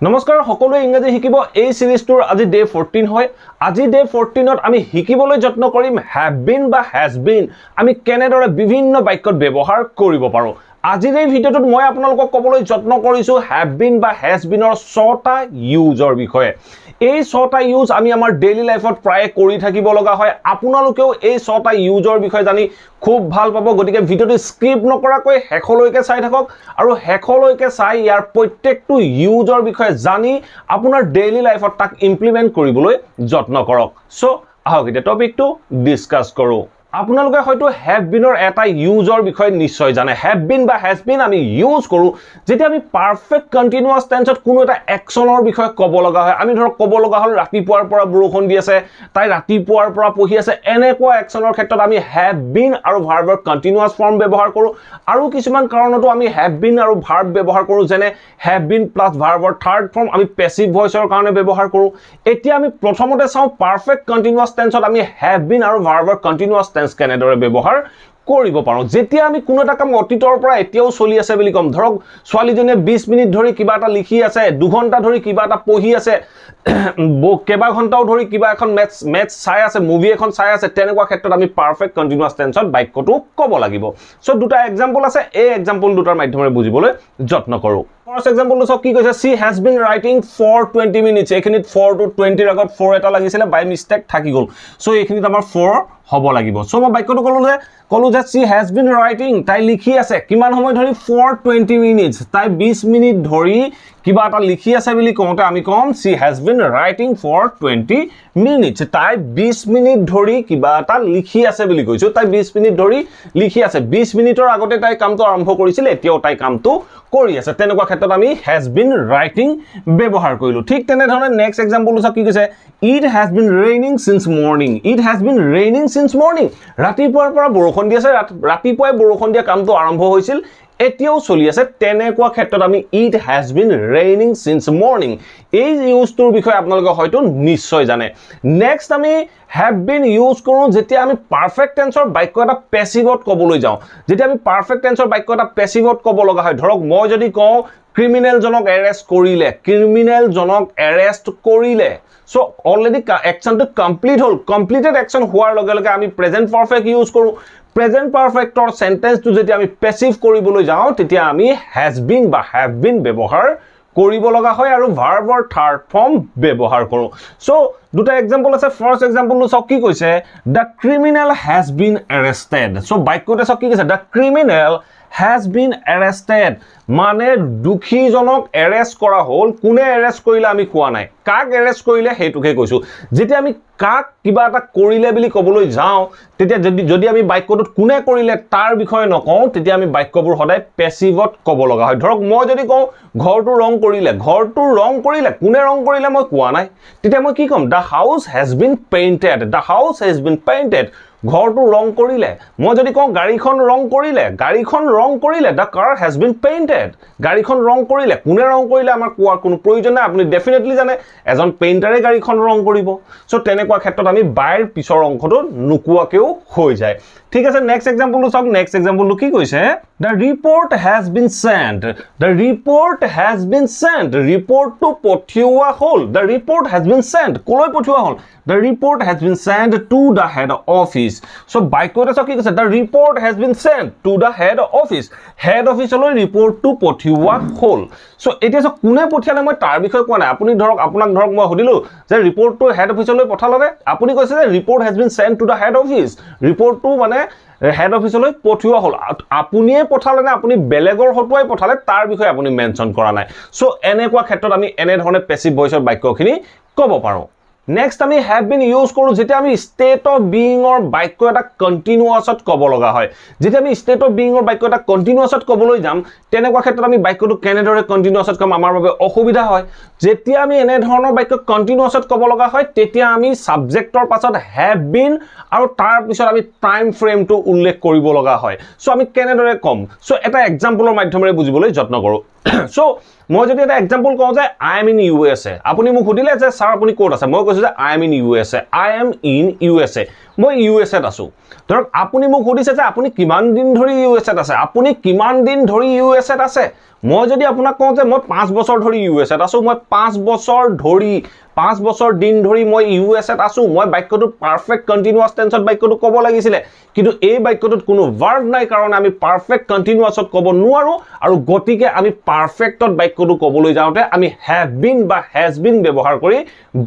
নমস্কাৰ সকলোৱে ইংৰাজী শিকিব এই সিৰিজটোৰ আজি ডে 14 হয় আজি ডে 14ত আমি শিকিবলৈ যত্ন কৰিম হ্যাভ বিন বা হ্যাজ বিন আমি কেনেদৰে বিভিন্ন বাক্যত ব্যৱহাৰ কৰিব পাৰো আজিৰ এই ভিডিঅ'টোত মই আপোনালোকক ক'বলৈ যত্ন কৰিছো হ্যাভ বিন বা হ্যাজ বিনৰ 6টা ইউজৰ বিষয়ে এই 6টা ইউজ আমি আমাৰ ডেইলি লাইফত প্ৰায় কৰি থাকিব লগা হয় আপোনালোকেও এই 6টা ইউজৰ বিষয়ে জানি খুব ভাল পাব গতিকে ভিডিঅ'টো স্কিপ নকৰাকৈ হেখলৈকে চাই থাকক আৰু হেখলৈকে চাই ইয়াৰ প্ৰত্যেকটো ইউজৰ বিষয়ে জানি আপোনাৰ ডেইলি লাইফত তাক ইমপ্লিমেন্ট কৰিবলৈ যত্ন কৰক সো আহক এতিয়া টপিকটো ডিসকাস কৰো আপোনালোকে হয়তো হ্যাভ বিনৰ এটা ইউজৰ বিষয়ে নিশ্চয় জানে হ্যাভ বিন বা হ্যাজ বিন আমি ইউজ কৰো যেতিয়া আমি পাৰফেক্ট কন্টিনিউয়াস টেন্সত কোনো এটা একচনৰ বিষয়ে ক'ব লগা হয় আমি ধৰক ক'ব লগা হল ৰাতিপুৱাৰ পৰা বৰষুণ দি আছে তাই ৰাতিপুৱাৰ পৰা পঢ়ি আছে এনেকুৱা একচনৰ ক্ষেত্ৰত আমি হ্যাভ বিন আৰু ভাৰ্বৰ কন্টিনিউয়াস ফৰ্ম ব্যৱহাৰ কৰো আৰু কিছুমান কাৰণতো আমি হ্যাভ বিন আৰু ভাৰ্ব ব্যৱহাৰ কৰো যেনে হ্যাভ বিন প্লাস ভাৰ্বৰ থাৰ্ড ফৰ্ম আমি পেসিভ ভয়েসৰ কাৰণে ব্যৱহাৰ কৰো এতিয়া আমি প্ৰথমতে চাও পাৰফেক্ট কন্টিনিউয়াস টেন্সত আমি হ্যাভ বিন আৰু ভাৰ্বৰ কন্টিনিউয়াস টেন্স কেনেদৰে ব্যৱহাৰ কৰিব পাৰো যেতিয়া আমি কোনো এটা কাম অতীতৰ পৰা এতিয়াও চলি আছে বুলি কম ধৰক ছোৱালীজনে 20 মিনিট ধৰি কিবা এটা লিখি আছে 2 ঘণ্টা ধৰি কিবা এটা পঢ়ি আছে কেবা ঘণ্টাও ধৰি কিবা এখন মেথছ চাই আছে মুভি এখন চাই আছে তেনেকুৱা ক্ষেত্ৰত আমি পারফেক্ট কন্টিনিউয়াস টেন্সত বাক্যটো ক'ব লাগিব সো দুটা এক্সাম্পল আছে এই এক্সাম্পল দুটাৰ মাধ্যমেৰে বুজিবলৈ যত্ন কৰো ফাৰ্স্ট এক্সাম্পল তো কি কৈছে she has been writing for 20 minutes এখিনিত 4 to 20 ৰ আগত 4 এটা লাগিছিল বাই মিস্টেক থাকি গল সো এখিনিত আমাৰ 4 হ'ব লাগিব সো মই বাক্যটো কলো যে she has been writing তাই লিখি আছে কিমান সময় ধৰি for 20 minutes তাই 20 মিনিট ধৰি কিবা এটা লিখি আছে বুলি কওঁতে আমি কম she has been writing for 20 minutes তাই 20 মিনিট ধৰি কিবা এটা লিখি আছে বুলি কৈছো তাই 20 মিনিট ধৰি লিখি আছে 20 মিনিটৰ আগতে তাই কামটো আৰম্ভ কৰিছিল এতিয়াও তাই কামটো কৰি আছে তেনেকুৱা ক্ষেত্ৰত আমি has been writing ব্যৱহাৰ কৰিলো ঠিক তেনে ধৰণে নেক্সট এক্সাম্পল আছে কি কৈছে it has been raining since morning it has been raining since morning ৰাতিপুৱাৰ পৰা বৰষুণ দি আছে ৰাতিপুৱাই বৰষুণ দিয়া কামটো আৰম্ভ হৈছিল এতিয়াও চলি আছে তেনেকুৱা ক্ষেত্ৰত আমি it has been raining since morning এই ইউজটোৰ বিষয়ে আপোনালোকে হয়তো নিশ্চয় জানে নেক্সট আমি have been ইউজ কৰো যেতিয়া আমি পাৰফেক্ট টেন্সৰ বাক্য এটা পেসিভত ক'বলৈ যাওঁ যেতিয়া আমি পাৰফেক্ট টেন্সৰ বাক্য এটা পেসিভত ক'ব লগা হয় ধৰক মই যদি কওঁ ক্ৰিমিনেল জনক এৰেষ্ট কৰিলে সো অলৰেডি একচনটো কমপ্লিট হল কমপ্লিটেড একচন হোৱাৰ লগে লগে আমি প্ৰেজেন্ট পাৰফেক্ট ইউজ কৰো প্ৰেজেন্ট পাৰফেক্টৰ সেন্টেন্সটো যেতিয়া আমি পেসিভ কৰিবলৈ যাওঁ তেতিয়া আমি has been বা have been ব্যৱহাৰ কৰিব লগা হয় আৰু ভাৰ্বৰ থাৰ্ড ফৰ্ম ব্যৱহাৰ কৰো সো দুটা এক্সাম্পল আছে ফাৰ্স্ট এক্সাম্পলটো সক কি কৈছে the criminal has been arrested so বাক্যতে সক কি কৈছে the criminal has been arrested মানে দুখী জনক এৰেষ্ট কৰা হল কোনে এৰেষ্ট কৰিলে আমি কোৱা নাই কাক এৰেষ্ট কৰিলে হেতুকে কৈছো যেতিয়া আমি কাক কিবা এটা কৰিলে বুলি ক'বলৈ যাওঁ তেতিয়া যদি আমি বাক্যটোত কোনে কৰিলে তাৰ বিষয়ে নকওঁ তেতিয়া আমি বাক্যবোৰ সদায় পেসিভত ক'ব লগা হয় ধৰক মই যদি কওঁ ঘৰটো ৰং কৰিলে কোনে ৰং কৰিলে মই কোৱা নাই তেতিয়া মই কি ক'ম the house has been painted ঘৰটো ৰং কৰিলে মই যদি কওঁ গাড়ীখন ৰং কৰিলে the car has been painted গাড়ীখন ৰং কৰিলে কোনে ৰং কৰিলে আমাৰ কোৱাৰ কোনো প্ৰয়োজন নাই আপুনি ডেফিনেটলি জানে এজন পেইন্টাৰে গাড়ীখন ৰং কৰিব সো তেনেকুৱা ক্ষেত্ৰত আমি বাইৰ পিছৰ অংশটো নুকুৱাকেও হৈ যায় ঠিক আছে নেক্সট এক্সাম্পলটো চাওক নেক্সট এক্সাম্পলটো কি কৈছে the report has been sent ৰিপৰ্টটো পঠিওৱা হল the report has been sent কলৈ পঠিওৱা হল the report has been sent to the head office so বাক্যটো চাওক কি কৈছে the report has been sent to the head office লৈ ৰিপৰ্টটো পঠিওৱা হল সো এতিয়া চাওক কোনে পঠিয়ালে মই তাৰ বিষয়ে কোৱা নাই আপুনি ধৰক আপোনাক ধৰক মই সুধিলো যে ৰিপৰ্টটো হেড অফিচলৈ পঠালে আপুনি কৈছে যে report has been sent to the head office ৰিপৰ্টটো মানে হেড অফিচলৈ পঠিওৱা হল আপুনিয়ে পঠালে না আপুনি বেলেগৰ হতুৱাই পঠালে তাৰ বিষয়ে আপুনি মেনশন কৰা নাই সো এনেকুৱা ক্ষেত্ৰত আমি এনে ধৰণে পেসিভ ভয়েসৰ বাক্যখিনি ক'ব পাৰো নেক্সট আমি have been ইউজ কৰো যেতিয়া আমি state of being অৰ বাক্য এটা কন্টিনিউয়াসত ক'ব লগা হয় যেতিয়া আমি state of being অৰ বাক্য এটা কন্টিনিউয়াসত ক'বলৈ যাম তেনেকুৱা ক্ষেত্ৰত আমি বাক্যটো কেনেদৰে কন্টিনিউয়াসত কম আমাৰ বাবে অসুবিধা হয় যেতিয়া আমি এনে ধৰণৰ বাক্য কন্টিনিউয়াসত ক'ব লগা হয় তেতিয়া আমি সাবজেক্টৰ পাছত have been আৰু তাৰ পিছত আমি টাইম ফ্ৰেমটো উল্লেখ কৰিব লগা হয় সো আমি কেনেদৰে কম সো এটা এক্সাম্পলৰ মাধ্যমেৰে বুজিবলৈ যত্ন কৰো সো মই যদি এটা এক্সাম্পল কওঁ যে I am in U S A, আপুনি মোক সুধিলে যে ছাৰ আপুনি ক'ত আছে, মই কৈছোঁ যে I am in U S A, I am in U S A, মই ইউ এছ এত আছোঁ। ধৰক আপুনি মোক সুধিছে যে আপুনি কিমান দিন ধৰি ইউ এছ এত আছে, আপুনি কিমান দিন ধৰি ইউ এছ এত আছে। মই যদি আপোনাক কওঁ যে মই 5 বছৰ ধৰি ইউ এছ এত আছোঁ, মই 5 বছৰ দিন ধৰি মই ইউ এছ এত আছোঁ, মই বাক্যটো পাৰফেক্ট কণ্টিনিউৱাছ টেন্সত বাক্যটো ক'ব লাগিছিলে, কিন্তু এই বাক্যটোত কোনো ভাৰ্ব নাই কাৰণে আমি পাৰফেক্ট কণ্টিনিউৱাছত ক'ব নোৱাৰোঁ, আৰু গতিকে আমি পাৰফেক্টত বাক্যটো ক'বলৈ যাওঁতে আমি হেভ বিন বা হেজ বিন ব্যৱহাৰ কৰি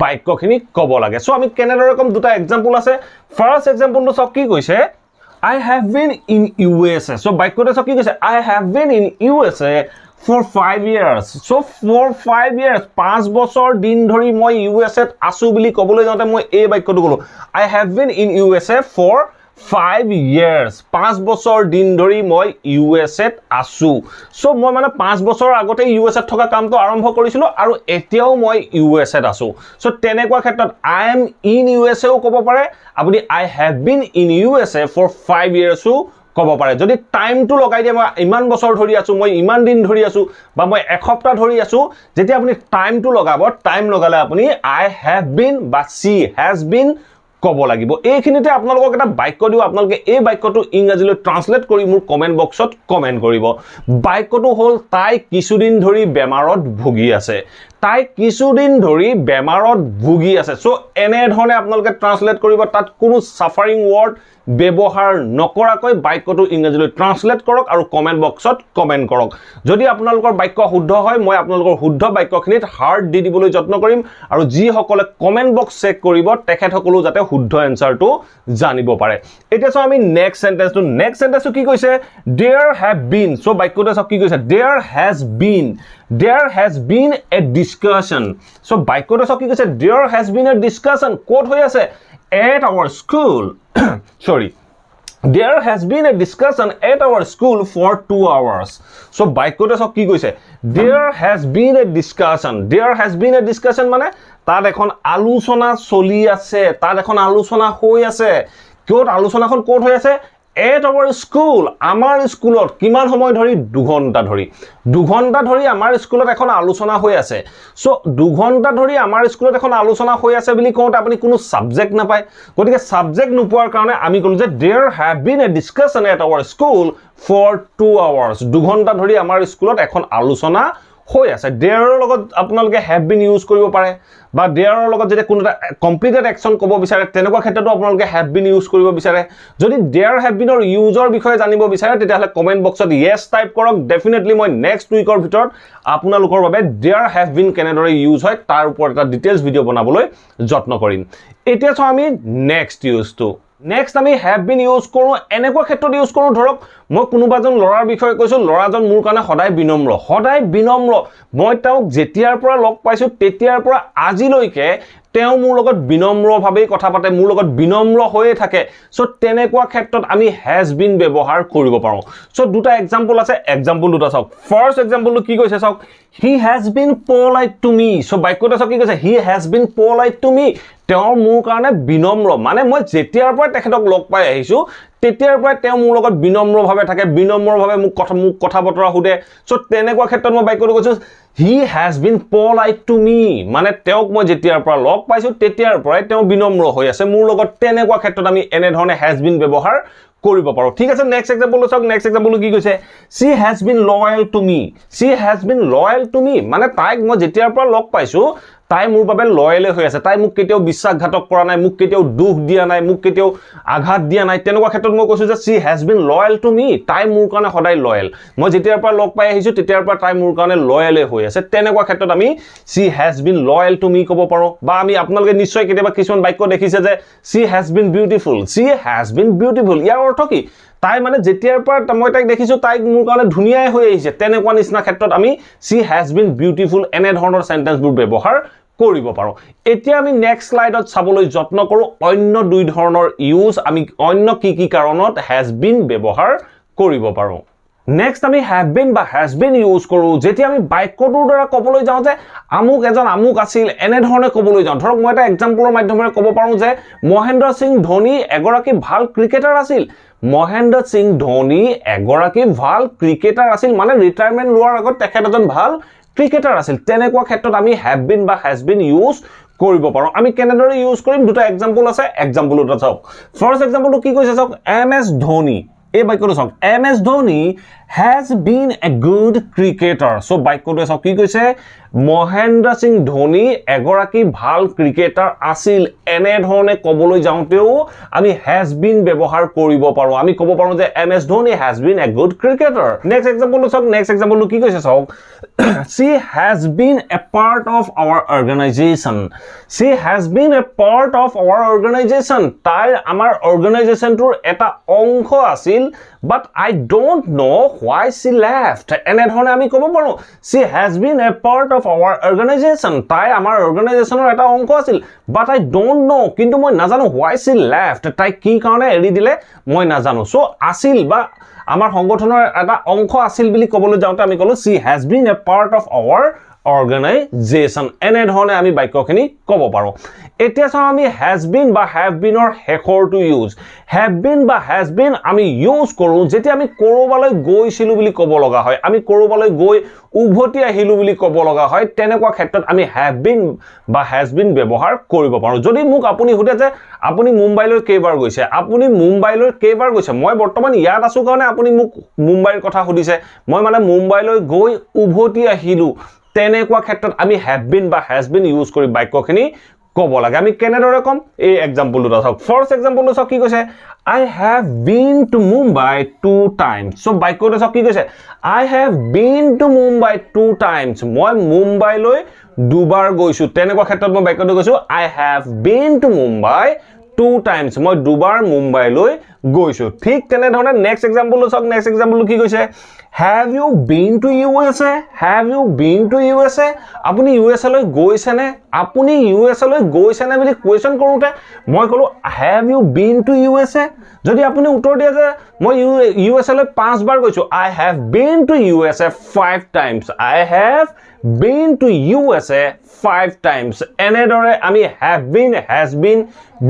বাক্যখিনি ক'ব লাগে। চ' আমি কেনেদৰে ক'ম, দুটা এক্সাম্পল আছে। ফাৰ্ষ্ট এক্সাম্পলটো চাওক কি কৈছে, I have been in USA. So বাক্যটো চাওক কি কৈছে, I have been in USA for 5 years. So for 5 years 5 বছৰ দিন ধৰি মই USA ত আছোঁ বুলি ক'বলৈ যাওঁতে মই এই বাক্যটো ক'লো, I have been in USA for 5 years. 5 বছৰ দিন ধৰি মই USA ত আছোঁ। সো মই মানে 5 বছৰ আগতে USA ত থকা কামটো আৰম্ভ কৰিছিলোঁ আৰু এতিয়াও মই USA ত আছোঁ। সো তেনেকুৱা ক্ষেত্ৰত I am in USA ও ক'ব পাৰে, আপুনি I have been in USA for 5 years ও ক'ব পাৰে। যদি টাইমটো লগাই দিয়ে, মই ইমান বছৰ ধৰি আছোঁ, মই ইমান দিন ধৰি আছোঁ, বা মই এসপ্তাহ ধৰি আছোঁ, যেতিয়া আপুনি টাইমটো লগাব, টাইম লগালে আপুনি I have been বা she has been ক'ব লাগিব। এইখিনিতে আপোনালোকক এটা বাক্য দিও, আপোনালোকে এই বাক্যটো ইংৰাজীলৈ ট্ৰান্সলেট কৰি মোৰ কমেণ্ট বক্সত কমেণ্ট কৰিব। বাক্যটো হ'ল তাই কিছুদিন ধৰি বেমাৰত ভুগি আছে। তাই কিছুদিন ধৰি বেমাৰত ভুগি আছে। চ' এনেধৰণে আপোনালোকে ট্ৰান্সলেট কৰিব, তাত কোনো ছাফাৰিং ৱৰ্ড ব্যৱহাৰ নকৰাকৈ বাক্যটো ইংৰাজীলৈ ট্ৰান্সলেট কৰক আৰু কমেণ্ট বক্সত কমেণ্ট কৰক। যদি আপোনালোকৰ বাক্য শুদ্ধ হয়, মই আপোনালোকৰ শুদ্ধ বাক্যখিনিত হাৰ্ট দি দিবলৈ যত্ন কৰিম, আৰু যিসকলে কমেণ্ট বক্স চেক কৰিব তেখেতসকলেও যাতে শুদ্ধ এনচাৰটো জানিব পাৰে। এতিয়া চাওঁ আমি নেক্সট চেণ্টেন্সটো কি কৈছে, দেয়াৰ হেভ বিন। চ' বাক্যটো চাওক কি কৈছে, there has been a discussion. চ' বাক্যটো চাওক কি কৈছে, there has been a discussion. ক'ত হৈ আছে, at our school. Sorry, there has been a discussion at our school for 2 hours. So বাক্যটো চাওক কি কৈছে, there has been a discussion মানে তাত এখন আলোচনা চলি আছে, তাত এখন আলোচনা হৈ আছে। ক'ত আলোচনাখন ক'ত হৈ আছে, at our school, আমাৰ স্কুলত। কিমান সময় ধৰি, 2 ঘণ্টা ধৰি আমাৰ স্কুলত এখন আলোচনা হৈ আছে। চ' 2 ঘণ্টা ধৰি আমাৰ স্কুলত এখন আলোচনা হৈ আছে বুলি কওঁতে আপুনি কোনো ছাবজেক্ট নাপায়, গতিকে ছাবজেক্ট নোপোৱাৰ কাৰণে আমি ক'লো যে there have been a discussion at our school for 2 hours. 2 ঘণ্টা ধৰি আমাৰ স্কুলত এখন আলোচনা হৈ আছে। দেয়াৰৰ লগত আপোনালোকে হেভ বিন ইউজ কৰিব পাৰে, বা দেয়াৰৰ লগত যেতিয়া কোনো এটা কমপ্লিটেড একশ্যন ক'ব বিচাৰে তেনেকুৱা ক্ষেত্ৰতো আপোনালোকে হেভ বিন ইউজ কৰিব বিচাৰে। যদি দেয়াৰ হেভ বিনৰ ইউজৰ বিষয়ে জানিব বিচাৰে তেতিয়াহ'লে কমেণ্ট বক্সত য়েছ টাইপ কৰক। ডেফিনেটলি মই নেক্সট উইকৰ ভিতৰত আপোনালোকৰ বাবে দেয়াৰ হেভ বিন কেনেদৰে ইউজ হয় তাৰ ওপৰত এটা ডিটেইলছ ভিডিঅ' বনাবলৈ যত্ন কৰিম। এতিয়া চাওঁ আমি নেক্সট ইউজটো। নেক্সট আমি হেভ বিন ইউজ কৰোঁ, এনেকুৱা ক্ষেত্ৰত ইউজ কৰোঁ, ধৰক মই কোনোবা এজন ল'ৰাৰ বিষয়ে কৈছোঁ, ল'ৰাজন মোৰ কাৰণে সদায় বিনম্ৰ। মই তেওঁক যেতিয়াৰ পৰা লগ পাইছোঁ তেতিয়াৰ পৰা আজিলৈকে তেওঁ মোৰ লগত বিনম্ৰভাৱেই কথা পাতে, মোৰ লগত বিনম্ৰ হৈয়ে থাকে। চ' তেনেকুৱা ক্ষেত্ৰত আমি হেজ বিন ব্যৱহাৰ কৰিব পাৰোঁ। চ' দুটা এক্সাম্পল আছে, এক্সাম্পল দুটা চাওক। ফাৰ্ষ্ট এক্সাম্পলটো কি কৈছে চাওক, he has been polite to me. চ' বাক্যটো চাওক কি কৈছে, he has been polite to me. তেওঁ মোৰ কাৰণে বিনম্ৰ, মানে মই যেতিয়াৰ পৰা তেখেতক লগ পাই আহিছোঁ তেতিয়াৰ পৰাই তেওঁ মোৰ লগত বিনম্ৰভাৱে থাকে, বিনম্ৰভাৱে মোক কথা বতৰা সোধে। চ' তেনেকুৱা ক্ষেত্ৰত মই বাক্যটো কৈছোঁ, he has been polite to me, মানে তেওঁক মই যেতিয়াৰ পৰা লগ পাইছোঁ তেতিয়াৰ পৰাই তেওঁ বিনম্ৰ হৈ আছে মোৰ লগত। তেনেকুৱা ক্ষেত্ৰত আমি এনেধৰণে হেজ বিন ব্যৱহাৰ কৰিব পাৰোঁ। ঠিক আছে, নেক্সট এক্সাম্পলটো চাওক। নেক্সট এক্সাম্পলটো কি কৈছে, she has been loyal to me, মানে তাইক মই যেতিয়াৰ পৰা লগ পাইছোঁ তাই মোৰ বাবে লয়েলে হৈ আছে, তাই মোক কেতিয়াও বিশ্বাসঘাতক কৰা নাই, মোক কেতিয়াও দুখ দিয়া নাই, মোক কেতিয়াও আঘাত দিয়া নাই। তেনেকুৱা ক্ষেত্ৰত মই কৈছোঁ যে she has been loyal to me, তাই মোৰ কাৰণে সদায় লয়েল। মই যেতিয়াৰ পৰা লগ পাই আহিছোঁ তেতিয়াৰ পৰা তাই মোৰ কাৰণে লয়েলে হৈ আছে। তেনেকুৱা ক্ষেত্ৰত আমি she has been loyal to me ক'ব পাৰোঁ। বা আমি আপোনালোকে নিশ্চয় কেতিয়াবা কিছুমান বাক্য দেখিছে যে she has been beautiful, ইয়াৰ অৰ্থ কি, তাই মানে যেতিয়াৰ পৰা মই তাইক দেখিছোঁ তাইক মোৰ কাৰণে ধুনীয়াই হৈ আহিছে। তেনেকুৱা নিচিনা ক্ষেত্ৰত আমি she has been beautiful এনেধৰণৰ চেণ্টেন্সবোৰ ব্যৱহাৰ কৰিব পাৰোঁ। এতিয়া আমি নেক্সট স্লাইডত চাবলৈ যত্ন কৰোঁ অন্য 2 ধৰণৰ ইউজ, আমি অন্য কি কাৰণত হেজ বিন ব্যৱহাৰ কৰিব পাৰোঁ। নেক্সট আমি হ্যাভ বিন বা হ্যাজ বিন ইউজ কৰো যেতিয়া আমি বাক্যটোৰ দ্বাৰা ক'বলৈ যাওঁ যে আমুক এজন আমুক আছিল এনে ধৰণে ক'বলৈ যাওঁ ধৰক মই এটা এক্সাম্পলৰ মাধ্যমেৰে ক'ব পাৰো যে মহেন্দ্ৰ সিং ধোনী এগৰাকী ভাল ক্ৰিকেটাৰ আছিল মহেন্দ্ৰ সিং ধোনী এগৰাকী ভাল ক্ৰিকেটাৰ আছিল মানে ৰিটায়াৰমেন্ট লোৱাৰ আগত তেখেত এজন ভাল ক্ৰিকেটাৰ আছিল তেনেকুৱা ক্ষেত্ৰত আমি হ্যাভ বিন বা হ্যাজ বিন ইউজ কৰিব পাৰো আমি কেনেদৰে ইউজ কৰিম দুটা এক্সাম্পল আছে এক্সাম্পল দুটা চাওক ফাৰ্স্ট এক্সাম্পলটো কি কৈছে চাওক এম এছ ধোনী এই বাক্যটো চাওক M S Dhoni has been a good cricketer so বাক্যটো চাওক কি কৈছে মহেন্দ্ৰ সিং ধোনী এগৰাকী ভাল ক্ৰিকেটাৰ আছিল এনে ধৰণে ক'বলৈ যাওঁতেও আমি has been ব্যৱহাৰ কৰিব পাৰো আমি ক'ব পাৰো যে M S Dhoni has been a good cricketer next এক্সাম্পলটো চাওক নেক্সট এক্সাম্পলটো কি কৈছে চাওক she has been a part of our organization she has been a part of our organization তাই আমাৰ অৰ্গেনাইজেচনটোৰ এটা অংশ আছিল but I don't know why she left এনে ধৰণে আমি ক'ব পাৰো she has been a part of our organization তাই আমাৰ অৰ্গেনাইজেচনৰ এটা অংশ আছিল but I don't know কিন্তু মই নাজানো why she left তাই কি কাৰণে এৰি দিলে মই নাজানো so আছিল বা আমাৰ সংগঠনৰ এটা অংশ আছিল বুলি ক'বলৈ যাওঁতে আমি ক'লো she has been a part of our organization এনে ধৰণে আমি বাক্যখিনি ক'ব পাৰো এতিয়া চাও আমি has been বা have been or শেষৰটো ইউজ have been বা has been আমি ইউজ কৰো যেতিয়া আমি কৰবালৈ গৈছিলো বুলি ক'ব লগা হয় আমি কৰবালৈ গৈ উভতি আহিলো বুলি ক'ব লগা হয় তেনেকুৱা ক্ষেত্ৰত আমি have been বা has been ব্যৱহাৰ কৰিব পাৰো যদি মোক আপুনি সুধে যে আপুনি মুম্বাইলৈ কেইবাৰ গৈছে আপুনি মুম্বাইলৈ কেইবাৰ গৈছে মই বৰ্তমান ইয়াত আছো কাৰণে আপুনি মোক মুম্বাইৰ কথা সুধিছে মই মানে মুম্বাইলৈ গৈ উভতি আহিলো তেনেকুৱা ক্ষেত্ৰত আমি have been বা has been ইউজ কৰি বাক্যখিনি ক'ব লাগে আমি কেনেদৰে কম এই এক্সাম্পলটো চাওক ফাৰ্স্ট এক্সাম্পলটো চাওক কি কৈছে I have been to Mumbai 2 times so বাক্যটো চাওক কি কৈছে I have been to Mumbai 2 times মই মুম্বাইলৈ দুবাৰ গৈছো তেনেকুৱা ক্ষেত্ৰত মই বাক্যটো কৈছো I have been to Mumbai 2 times মই দুবাৰ মুম্বাইলৈ গৈছো ঠিক তেনে ধৰণে নেক্সট এক্সাম্পলটো চাওক নেক্সট এক্সাম্পলটো কি কৈছে Have you been to USA? Have you been to USA? আপুনি USA লৈ গৈছে নে? আপুনি USA লৈ গৈছে নে বুলি কোৱেশ্চন কৰোতে মই কলো Have you been to USA? যদি আপুনি উত্তৰ দিয়ে যে মই USA লৈ 5 বাৰ গৈছো I have been to USA 5 times. I have been to USA 5 times. এনেদৰে আমি have been, has been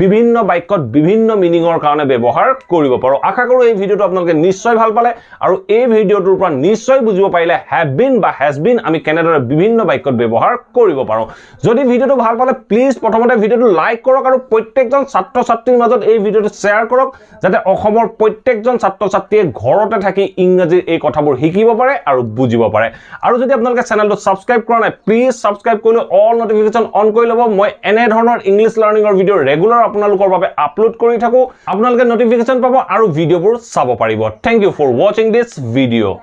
বিভিন্ন বাক্যত বিভিন্ন মিনিংৰ কাৰণে ব্যৱহাৰ কৰিব পাৰো আশা কৰো এই ভিডিওটো আপোনালোকে নিশ্চয় ভাল পালে আৰু এই ভিডিওটোৰ পৰা নিশ্চয় বুজিব পাৰিলে have been বা has been আমি কেনেদৰে বিভিন্ন বাক্যত ব্যৱহাৰ কৰিব পাৰো যদি ভিডিওটো ভাল পালে প্লিজ প্ৰথমতে ভিডিওটো লাইক কৰক আৰু প্ৰত্যেকজন ছাত্ৰ ছাত্ৰীৰ মাজত এই ভিডিওটো শ্বেয়াৰ কৰক যাতে অসমৰ প্ৰত্যেকজন ছাত্ৰ ছাত্ৰীয়ে ঘৰতে থাকি ইংৰাজীৰ এই কথাবোৰ শিকিব পাৰে আৰু বুজিব পাৰে আৰু যদি আপোনালোকে চেনেলটো সাবস্ক্ৰাইব কৰা নাই প্লিজ সাবস্ক্ৰাইব কৰি অল নটিফিকেশন অন কৰি ল'ব মই এনে ধৰণৰ ইংলিশ লাৰ্নিংৰ ভিডিও ৰেগুলাৰ আপোনালোকৰ বাবে আপলোড কৰি থাকো আপোনালোকে নটিফিকেশন পাব আৰু ভিডিওবোৰ চাব পাৰিব thank you for watching this video